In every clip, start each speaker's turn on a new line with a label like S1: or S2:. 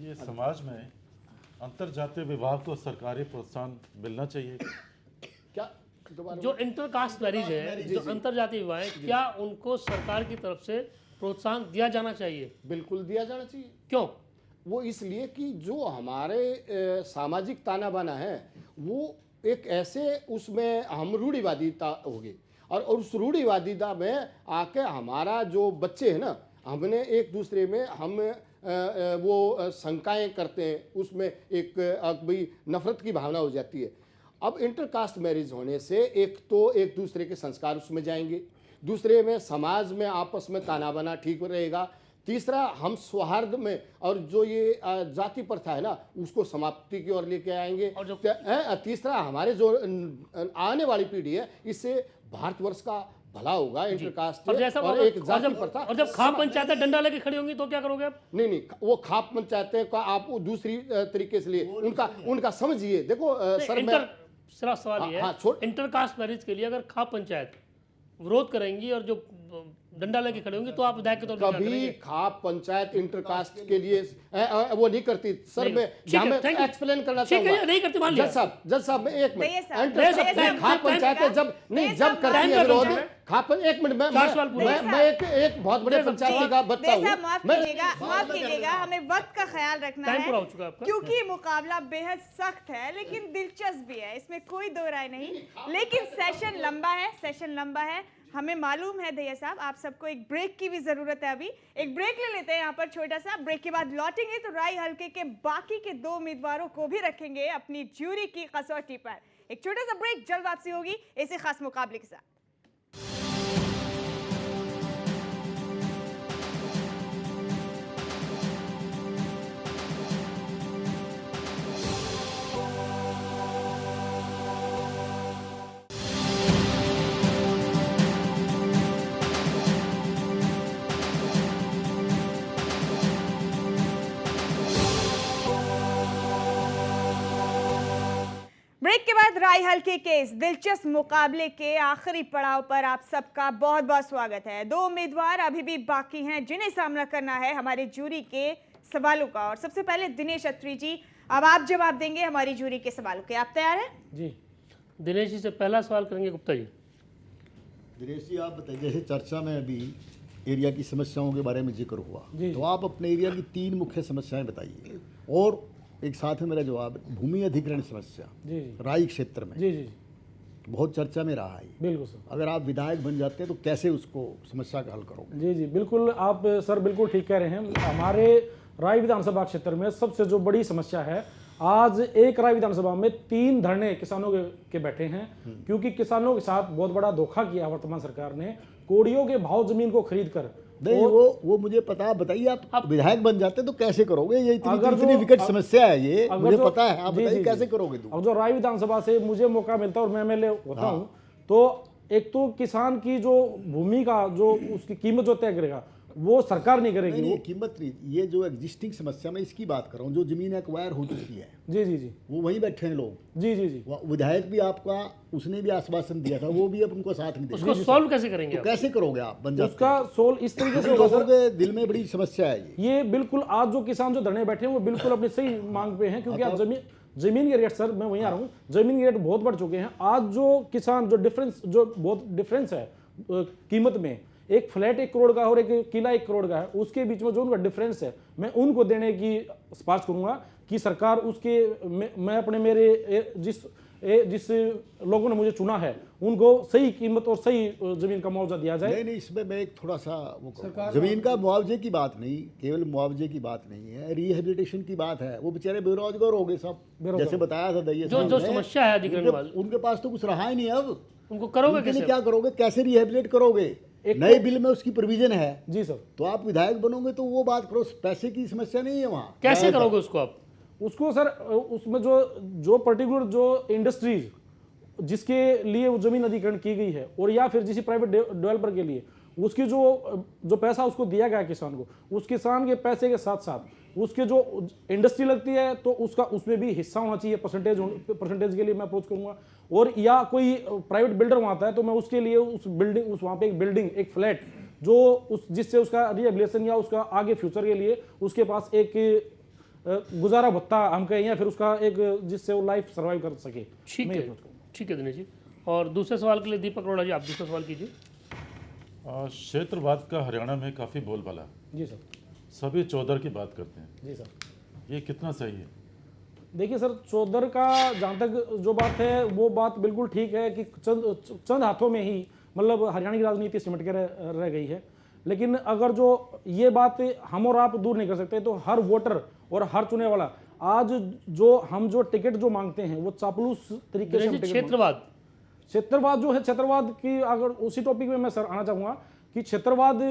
S1: ये समाज में अंतरजातीय विवाह को सरकारी प्रोत्साहन मिलना चाहिए
S2: क्या दोबारा
S3: जो इंटरकास्ट मैरिज है, जो अंतरजातीय विवाह है, क्या उनको सरकार की तरफ से प्रोत्साहन दिया जाना चाहिए?
S2: बिल्कुल दिया जाना चाहिए।
S3: क्यों?
S2: वो इसलिए कि जो हमारे सामाजिक ताना बाना है वो एक ऐसे उसमें हम रूढ़िवादिता होगी और उस रूढ़िवादिता में आके हमारा जो बच्चे हैं ना, हमने एक दूसरे में हम वो शंकाएं करते हैं, उसमें एक भाई नफरत की भावना हो जाती है। अब इंटरकास्ट मैरिज होने से एक तो एक दूसरे के संस्कार उसमें जाएंगे, दूसरे में समाज में आपस में ताना बाना ठीक रहेगा, तीसरा हम सौहार्द में और जो ये जाति प्रथा है ना उसको समाप्ति की ओर लेके आएंगे,
S3: और जो
S2: तीसरा हमारे जो आने वाली पीढ़ी है इससे भारतवर्ष का भला होगा। इंटरकास्ट
S3: और जैसा
S2: और एक जाति प्रथा
S3: और जब खाप पंचायतें डंडा लेके खड़ी होंगी तो क्या करोगे आप?
S2: नहीं, वो खाप पंचायतें का आप दूसरी तरीके से लिए उनका समझिए। देखो सर मैं
S3: सिर्फ सवाल ये है, इंटरकास्ट मैरिज के लिए अगर खाप पंचायत विरोध करेंगी और जो डंडा लेके खड़े होंगे तो आप विधायक के तौर पर
S2: कभी खाप पंचायत इंटरकास्ट के लिए वो नहीं करती सर। मैं एक्सप्लेन करना चाहूंगा।
S3: नहीं करती, मान लिया
S2: जज साहब मैं एक मिनट खाप पंचायत जब नहीं जब करती है विरोध खाप एक मिनट मैं एक बहुत बड़े पंचायती का बच्चा हूँ।
S4: माफ कीजिएगा, हमें वक्त का ख्याल रखना है क्योंकि मुकाबला बेहद सख्त है लेकिन दिलचस्प भी है, इसमें कोई दो राय नहीं। लेकिन सेशन लंबा है, हमें मालूम है दहिया साहब आप सबको एक ब्रेक की भी जरूरत है। अभी एक ब्रेक ले लेते हैं यहाँ पर छोटा सा। ब्रेक के बाद लौटेंगे तो राय हल्के के बाकी के 2 उम्मीदवारों को भी रखेंगे अपनी ज्यूरी की कसौटी पर। एक छोटा सा ब्रेक, जल्द वापसी होगी ऐसे खास मुकाबले के साथ। ब्रेक के बाद राय हल्के के इस दिलचस्प मुकाबले के आखिरी पड़ाव पर आप सबका बहुत बहुत स्वागत है। 2 उम्मीदवार अभी भी बाकी हैं जिन्हें सामना करना है हमारे जूरी के सवालों का। और सबसे पहले दिनेश अत्री जी, अब आप जवाब देंगे हमारी जूरी के सवालों के। आप तैयार हैं?
S3: जी, दिनेश जी से पहला सवाल करेंगे गुप्ता जी।
S5: दिनेश जी आप बताइए, जैसे चर्चा में अभी एरिया की समस्याओं के बारे में जिक्र हुआ, तो आप अपने एरिया की 3 मुख्य समस्याएं बताइए और एक साथ में मेरा जवाब भूमि अधिग्रहण समस्या राई क्षेत्र में बहुत चर्चा में रहा है।
S6: बिल्कुल सर,
S5: अगर आप विधायक बन जाते हैं तो कैसे उसको समस्या का हल करोगे?
S6: जी जी बिल्कुल, आप सर बिल्कुल ठीक कह रहे हैं। हमारे राय विधानसभा क्षेत्र में सबसे जो बड़ी समस्या है, आज एक राय विधानसभा में 3 धरने किसानों के बैठे हैं क्योंकि किसानों के साथ बहुत बड़ा धोखा किया वर्तमान सरकार ने। कोड़ियों के भाव जमीन को खरीद कर
S5: नहीं, वो मुझे पता, बताइए आप विधायक बन जाते तो कैसे करोगे? ये इतनी विकट समस्या है, ये मुझे पता है, आप बताइए कैसे करोगे?
S6: अब जो राय विधानसभा से मुझे मौका मिलता है और मैं एमएलए होता हूँ तो एक तो किसान की जो भूमि का जो उसकी कीमत जो तय करेगा वो सरकार नहीं करेगी।
S5: नहीं, कीमत नहीं, ये जो एग्जिस्टिंग समस्या मैं इसकी बात कर रहा हूँ, जो जमीन एक्वायर हो चुकी है।
S6: जी जी जी,
S5: वो वहीं बैठे हैं लोग।
S6: जी जी जी,
S5: विधायक भी आपका, उसने भी आश्वासन दिया था, वो भी अब उनको साथ नहीं दे।
S3: उसको सॉल्व कैसे करेंगे?
S5: तो कैसे करोगे आप बन जाते?
S6: उसका सोल्व इस तरीके से
S5: लोगों के दिल में बड़ी समस्या है
S6: ये बिल्कुल आज जो किसान जो धरने बैठे हैं वो बिल्कुल अपनी सही मांग पे हैं क्योंकि आज जमीन के रेट, सर मैं वहीं आ रहा हूँ, जमीन के रेट बहुत बढ़ चुके हैं। आज जो किसान जो बहुत डिफरेंस है कीमत में, एक फ्लैट 1 करोड़ का और एक किला 1 करोड़ का है, उसके बीच में जो उनका डिफरेंस है मैं उनको देने की सिफारिश करूंगा कि सरकार उसके मैं अपने मेरे जिस लोगों ने मुझे चुना है उनको सही कीमत और सही जमीन का मुआवजा दिया जाए।
S5: नहीं, इसमें मैं एक थोड़ा सा जमीन का मुआवजे की बात नहीं, केवल मुआवजे की बात नहीं है, रिहेबिलिटेशन की बात है। वो बेचारे बेरोजगार हो गए सब, जैसे बताया था दैया
S3: जो समस्या है
S5: उनके पास तो कुछ रहा ही नहीं। अब
S3: उनको करोगे कैसे?
S5: क्या करोगे? कैसे रिहेबिलिट करोगे? नए बिल में उसकी प्रोविजन है।
S6: जी सर,
S5: तो आप विधायक बनोगे तो वो बात करो, पैसे की समस्या नहीं है वहाँ।
S3: कैसे करोगे उसको आप?
S6: उसको सर उसमें जो पर्टिकुलर जो इंडस्ट्रीज जिसके लिए वो जमीन अधिग्रहण की गई है और या फिर किसी प्राइवेट डेवलपर के लिए उसकी जो पैसा उसको दिया गया किसान को, उस किसान के पैसे के साथ साथ उसके जो इंडस्ट्री लगती है तो उसका उसमें भी हिस्सा होना चाहिए। परसेंटेज के लिए मैं अप्रोच करूंगा। और या कोई प्राइवेट बिल्डर वहाँ आता है तो मैं उसके लिए उस वहाँ पे एक बिल्डिंग, एक फ्लैट जो जिससे उसका रिहेबिलिटेशन या उसका आगे फ्यूचर के लिए उसके पास एक गुजारा भत्ता हम कहें या फिर उसका एक जिससे वो लाइफ सर्वाइव कर सके।
S3: ठीक है, ठीक है दिनेश जी। और दूसरे सवाल के लिए दीपक अरोड़ा जी आप दूसरा सवाल कीजिए।
S1: क्षेत्रवाद का हरियाणा में काफ़ी बोलबाला है।
S6: जी सर।
S1: सभी चौधर की बात करते हैं,
S6: जी सर।
S1: ये कितना सही है?
S6: देखिए सर, चौधर का जहाँ तक जो बात है वो बात बिल्कुल ठीक है कि चंद हाथों में ही मतलब हरियाणा की राजनीति सिमट के रह गई है। लेकिन अगर जो ये बात हम और आप दूर नहीं कर सकते, तो हर वोटर और हर चुने वाला आज जो टिकट जो मांगते हैं वो चापलूस तरीके से क्षेत्रवाद जो है, क्षेत्रवाद की अगर उसी टॉपिक में मैं सर आना चाहूँगा कि क्षेत्रवाद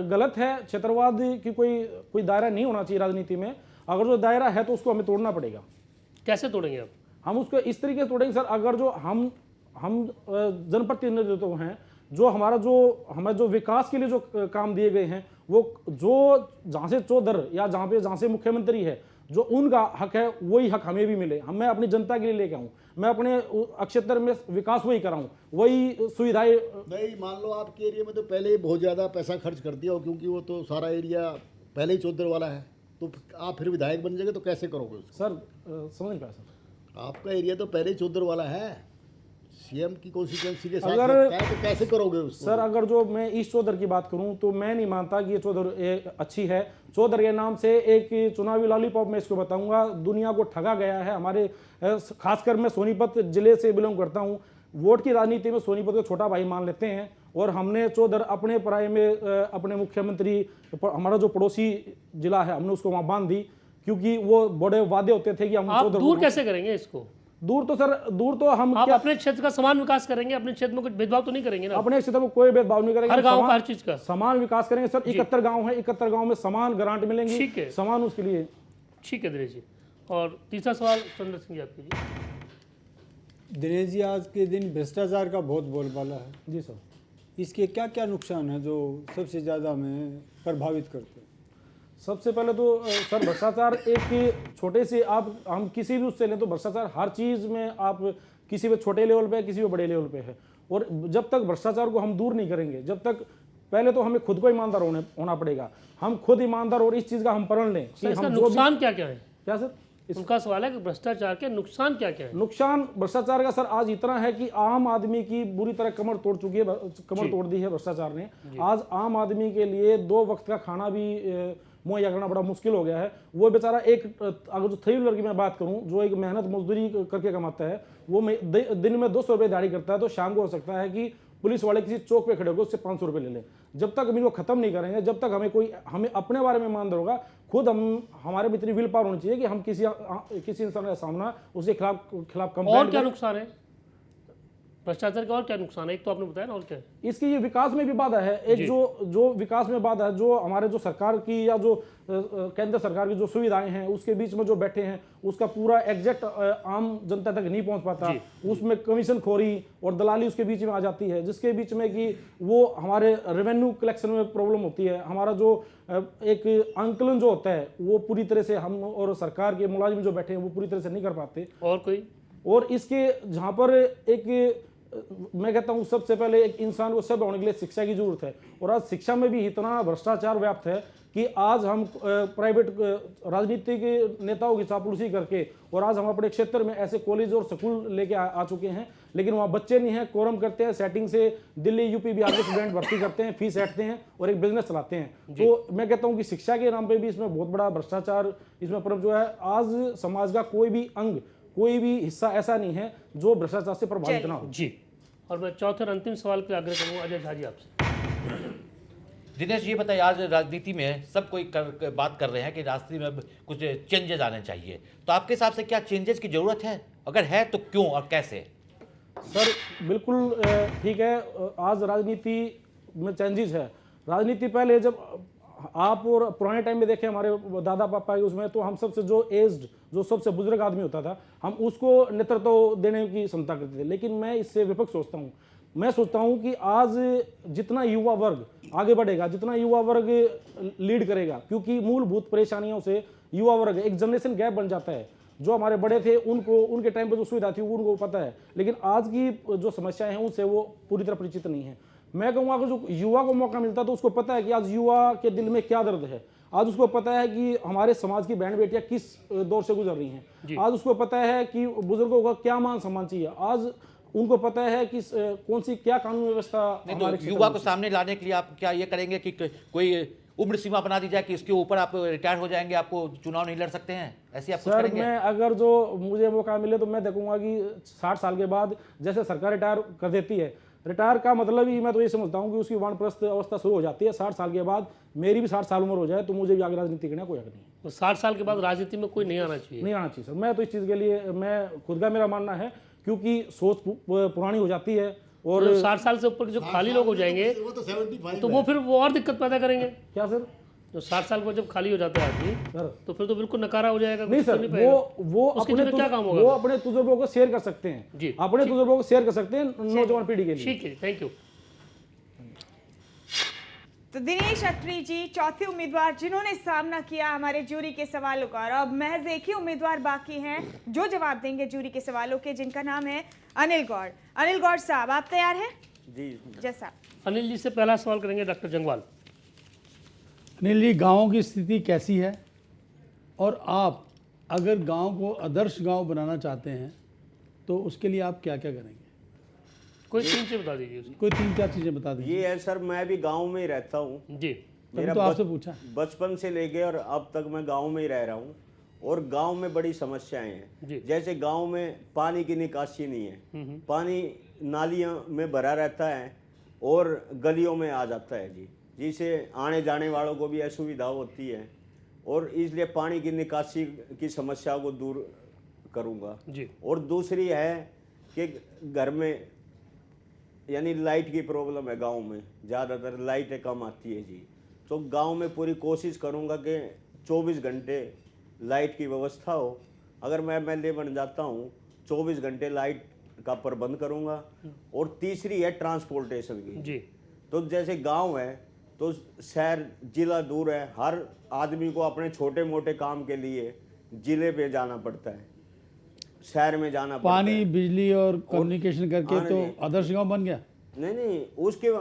S6: गलत है। क्षेत्रवाद की कोई दायरा नहीं होना चाहिए राजनीति में। अगर जो दायरा है तो उसको हमें तोड़ना पड़ेगा।
S3: कैसे तोड़ेंगे आप? हम
S6: उसको इस तरीके से तोड़ेंगे सर, अगर जो हम जनप्रतिनिधित्व हैं, जो हमें जो विकास के लिए जो काम दिए गए हैं, वो जो जहाँ से चौधर या जहाँ से मुख्यमंत्री है, जो उनका हक है वही हक हमें भी मिले। मैं अपनी जनता के लिए लेके आऊँ, मैं अपने क्षेत्र में विकास वही कराऊँ, वही सुविधाएं।
S5: नहीं, मान लो आपके एरिया में तो पहले ही बहुत ज़्यादा पैसा खर्च कर दिया हो, क्योंकि वो तो सारा एरिया पहले ही चौधर वाला है, तो आप फिर विधायक बन जाएंगे तो कैसे करोगे उसको?
S6: सर समझ नहीं पाया सर।
S5: आपका एरिया तो पहले ही चौधर वाला है, सीएम की कॉन्स्टिट्यूएंसी के साथ
S6: अगर
S5: लगता है, तो कैसे करोगे उसको?
S6: सर अगर जो मैं इस चौधर की बात करूं तो मैं नहीं मानता कि ये चौधर अच्छी है। चौधर के नाम से एक चुनावी लॉलीपॉप मैं इसको बताऊंगा, दुनिया को ठगा गया है। हमारे खासकर मैं सोनीपत जिले से बिलोंग करता हूं। वोट की राजनीति में सोनीपत को छोटा भाई मान लेते हैं, और हमने चौधर अपने पराये में अपने मुख्यमंत्री, हमारा जो पड़ोसी जिला है, हमने उसको वहाँ बांध दी, क्योंकि वो बड़े वादे होते थे कि हम
S3: आप दूर कैसे करेंगे इसको?
S6: दूर तो हम
S3: आप अपने क्षेत्र का समान विकास करेंगे, अपने क्षेत्र में कुछ भेदभाव तो नहीं करेंगे ना?
S6: अपने क्षेत्र में कोई भेदभाव नहीं करेंगे,
S3: हर गांव का हर चीज का
S6: समान विकास करेंगे सर। 71 गांव है, 71 गांव में समान ग्रांट मिलेंगी,
S3: ठीक है,
S6: समान उसके लिए।
S3: ठीक है दिनेश जी। और तीसरा सवाल सुरेंद्र सिंह जी आप कीजिए।
S7: दिनेश जी, आज के दिन भ्रष्टाचार का बहुत बोलबाला है।
S6: जी सर।
S7: इसके क्या क्या नुकसान है जो सबसे ज़्यादा हमें प्रभावित करते हैं?
S6: सबसे पहले तो सर भ्रष्टाचार एक छोटे से हम किसी भी उससे लें तो भ्रष्टाचार हर चीज़ में, आप किसी पे छोटे लेवल पे, किसी पे बड़े लेवल पे है। और जब तक भ्रष्टाचार को हम दूर नहीं करेंगे, जब तक पहले तो हमें खुद को ईमानदार होना पड़ेगा। हम खुद ईमानदार और इस चीज़ का हम प्रण लें कि हम
S3: नुकसान क्या क्या है।
S6: क्या सर?
S3: उनका सवाल है कि भ्रष्टाचार के नुकसान क्या क्या है?
S6: नुकसान भ्रष्टाचार का सर आज इतना है कि आम आदमी की बुरी तरह कमर तोड़ चुकी है, कमर तोड़ दी है भ्रष्टाचार ने। आज आम आदमी के लिए 2 वक्त का खाना भी मुहैया करना बड़ा मुश्किल हो गया है। वो बेचारा अगर जो 3 व्हीलर की मैं बात करूं, जो एक मेहनत मजदूरी करके कमाता है, वो दिन में 200 रुपये दिहाड़ी करता है, तो शाम को हो सकता है कि पुलिस वाले किसी चौक पे खड़े होकर उससे 500 रुपये ले लें। जब तक हम इनको खत्म नहीं करेंगे, जब तक हमें अपने बारे में ईमानदार होगा, खुद हमारे में इतनी विल पावर होनी चाहिए कि हम किसी इंसान का सामना उसके खिलाफ कंप्लेंट।
S3: और क्या नुकसान है भ्रष्टाचार का? और क्या नुकसान है? एक तो आपने बताया ना, और क्या है?
S6: इसकी ये विकास में भी बाधा है। एक जो विकास में बाधा है, जो हमारे जो सरकार की या जो केंद्र सरकार की जो सुविधाएं हैं उसके बीच में जो बैठे हैं, उसका पूरा एग्जैक्ट आम जनता तक नहीं पहुंच पाता। उसमें कमीशन खोरी और दलाली उसके बीच में आ जाती है, जिसके बीच में कि वो हमारे रेवेन्यू कलेक्शन में प्रॉब्लम होती है। हमारा जो एक आंकलन जो होता है वो पूरी तरह से हम और सरकार के मुलाजिम जो बैठे हैं वो पूरी तरह से नहीं कर पाते। और इसके जहाँ पर एक मैं कहता हूँ सबसे पहले एक इंसान को सब होने के लिए शिक्षा की जरूरत है। और आज शिक्षा में भी इतना भ्रष्टाचार व्याप्त है कि आज हम प्राइवेट राजनीतिक नेताओं की चापलूसी करके, और आज हम अपने क्षेत्र में ऐसे कॉलेज और स्कूल लेके आ चुके हैं, लेकिन वहाँ बच्चे नहीं हैं, कोरम करते हैं, सेटिंग से दिल्ली यूपी बिहार के स्टूडेंट भर्ती करते हैं, फीस ऐंठते हैं और एक बिजनेस चलाते हैं। तो मैं कहता हूँ कि शिक्षा के नाम पर भी इसमें बहुत बड़ा भ्रष्टाचार इसमें पर जो है। आज समाज का कोई भी अंग, कोई भी हिस्सा ऐसा नहीं है जो भ्रष्टाचार से प्रभावित ना हो।
S3: जी। और मैं चौथे और अंतिम सवाल पे आग्रह करूँगा अजय झा जी आपसे।
S8: दिनेश जी बताइए, आज राजनीति में सब कोई बात कर रहे हैं कि राजनीति में कुछ चेंजेस आने चाहिए, तो आपके हिसाब से क्या चेंजेस की ज़रूरत है? अगर है तो क्यों और कैसे?
S6: सर बिल्कुल ठीक है, आज राजनीति में चेंजेस है। राजनीति पहले जब आप और पुराने टाइम में देखें, हमारे दादा पापा के उसमें, तो हम सबसे जो एज्ड, जो सबसे बुजुर्ग आदमी होता था, हम उसको नेतृत्व देने की क्षमता करते थे। लेकिन मैं इससे विपक्ष सोचता हूँ। मैं सोचता हूँ कि आज जितना युवा वर्ग आगे बढ़ेगा, जितना युवा वर्ग लीड करेगा, क्योंकि मूलभूत परेशानियों से युवा वर्ग एक जनरेशन गैप बन जाता है। जो हमारे बड़े थे उनको उनके टाइम पर जो सुविधा थी उनको पता है, लेकिन आज की जो समस्याएं हैं उनसे वो पूरी तरह परिचित नहीं है। मैं कहूँगा अगर जो युवा को मौका मिलता है तो उसको पता है कि आज युवा के दिल में क्या दर्द है। आज उसको पता है कि हमारे समाज की बहन बेटियां किस दौर से गुजर रही हैं, आज उसको पता है कि बुजुर्गों का क्या मान सम्मान चाहिए, आज उनको पता है कि कौन सी क्या कानून व्यवस्था
S8: नहीं
S6: हमारे
S8: तो
S6: क्षेत्र
S8: युवा
S6: में
S8: को सामने लाने के लिए आप क्या ये करेंगे कि कोई उम्र सीमा बना दी जाए कि इसके ऊपर आप रिटायर हो जाएंगे, आपको चुनाव नहीं लड़ सकते हैं, ऐसे आप कुछ
S6: सर
S8: करेंगे?
S6: मैं अगर जो मुझे मौका मिले तो मैं देखूंगा कि 60 साल के बाद जैसे सरकार रिटायर कर देती है, रिटायर का मतलब ही मैं तो ये समझता हूँ कि उसकी वानप्रस्थ अवस्था शुरू हो जाती है। 60 साल के बाद मेरी भी 60 साल उम्र हो जाए तो मुझे भी आगे राजनीति करने का कोई हक नहीं है।
S3: तो 60 साल के बाद राजनीति में कोई नहीं आना चाहिए?
S6: नहीं आना चाहिए सर। मैं तो इस चीज़ के लिए मैं खुद का मेरा मानना है, क्योंकि सोच पुरानी हो जाती है और
S3: 60 साल से ऊपर जो खाली लोग हो जाएंगे
S5: वो तो 75
S3: तो वो फिर वो और दिक्कत पैदा करेंगे।
S6: क्या सर?
S3: जो 60 साल पर जब खाली हो जाता है आदमी
S6: सर
S3: तो फिर तो बिल्कुल नकारा हो जाएगा।
S6: नहीं
S3: कुछ तो
S6: सर,
S3: नहीं पाएगा।
S6: वो
S3: उसके
S6: अपने
S3: लिए क्या काम होगा?
S6: वो अपने तजुर्बों को शेयर कर सकते हैं
S3: जी,
S6: अपने तजुर्बों को शेयर कर सकते हैं नौजवान पीढ़ी के लिए।
S3: ठीक है, थैंक यू।
S4: तो दिनेश अत्री जी चौथे उम्मीदवार जिन्होंने सामना किया हमारे जूरी के सवालों का, और अब महज एक ही उम्मीदवार बाकी हैं जो जवाब देंगे जूरी के सवालों के, जिनका नाम है अनिल गौड़। अनिल गौड़ साहब, आप तैयार हैं?
S9: जी
S4: जैसा
S3: अनिल जी से पहला सवाल करेंगे डॉक्टर जंगवाल।
S9: अनिल जी, गाँव की स्थिति कैसी है और आप अगर गांव को आदर्श गांव बनाना चाहते हैं तो उसके लिए आप क्या क्या करेंगे?
S3: कोई 3 चीज बता दीजिए उसकी।
S9: कोई 3-4 चीज़ें बता दीजिए।
S10: ये है सर, मैं भी गांव में ही रहता हूँ।
S3: जी,
S9: मैंने तो आपसे पूछा।
S10: बचपन से लेके और अब तक मैं गांव में ही रह रहा हूँ और गांव में बड़ी समस्याएं
S3: जी।
S10: हैं। जैसे गांव में पानी की निकासी नहीं है, पानी नालियों में भरा रहता है और गलियों में आ जाता है जी, जिससे आने जाने वालों को भी असुविधा होती है और इसलिए पानी की निकासी की समस्या को दूर करूँगा
S3: जी।
S10: और दूसरी है कि घर में यानी लाइट की प्रॉब्लम है गांव में, ज़्यादातर लाइटें कम आती है जी। तो गांव में पूरी कोशिश करूंगा कि 24 घंटे लाइट की व्यवस्था हो। अगर मैं एमएलए बन जाता हूं 24 घंटे लाइट का प्रबंध करूंगा। और तीसरी है ट्रांसपोर्टेशन की
S3: जी।
S10: तो जैसे गांव है तो शहर जिला दूर है, हर आदमी को अपने छोटे मोटे काम के लिए जिले पे जाना पड़ता है, शहर में जाना पड़ता
S9: पानी
S10: है।
S9: बिजली और कम्युनिकेशन करके
S10: आने
S9: तो
S10: नहीं।
S9: आदर्श गांव बन गया।
S10: नहीं उसके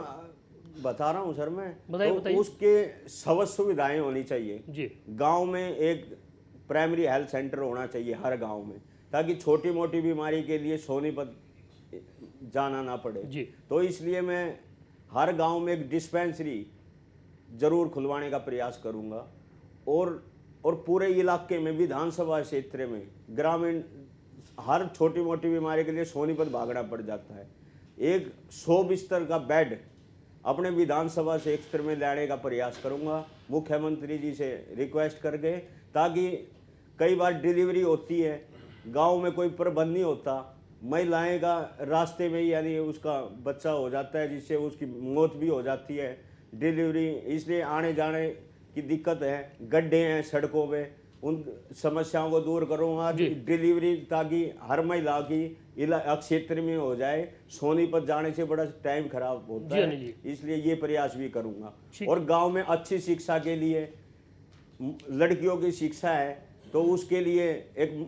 S10: बता रहा हूँ सर मैं,
S3: बताइए,
S10: तो
S3: बताइए।
S10: उसके सब सुविधाएं होनी चाहिए
S3: जी।
S10: गांव में एक प्राइमरी हेल्थ सेंटर होना चाहिए हर गांव में, ताकि छोटी मोटी बीमारी के लिए सोनीपत जाना ना पड़े
S3: जी।
S10: तो इसलिए मैं हर गांव में एक डिस्पेंसरी जरूर खुलवाने का प्रयास करूंगा और पूरे इलाके में विधानसभा क्षेत्र में ग्रामीण हर छोटी मोटी बीमारी के लिए सोनीपत भागना पड़ जाता है। एक 100 बिस्तर का बेड अपने विधानसभा क्षेत्र में लाने का प्रयास करूंगा मुख्यमंत्री जी से रिक्वेस्ट करके, ताकि कई बार डिलीवरी होती है गांव में कोई प्रबंध नहीं होता, महिलाएं का रास्ते में ही यानी उसका बच्चा हो जाता है जिससे उसकी मौत भी हो जाती है डिलीवरी, इसलिए आने जाने की दिक्कत है, गड्ढे हैं सड़कों में, उन समस्याओं को दूर करूंगा डिलीवरी, ताकि हर महिला की क्षेत्र में हो जाए। सोनीपत जाने से बड़ा टाइम खराब होता है, इसलिए ये प्रयास भी करूंगा। और गांव में अच्छी शिक्षा के लिए लड़कियों की शिक्षा है तो उसके लिए एक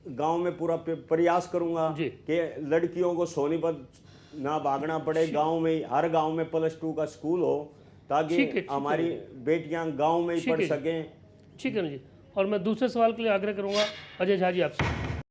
S10: गांव में पूरा प्रयास करूंगा कि लड़कियों को सोनीपत ना भागना पड़े, गांव में हर गांव में +2 का स्कूल हो ताकि हमारी बेटियां गांव में ही पढ़ सकें।
S3: ठीक है जी। और मैं दूसरे सवाल के लिए आग्रह करूंगा अजय झा जी आपसे।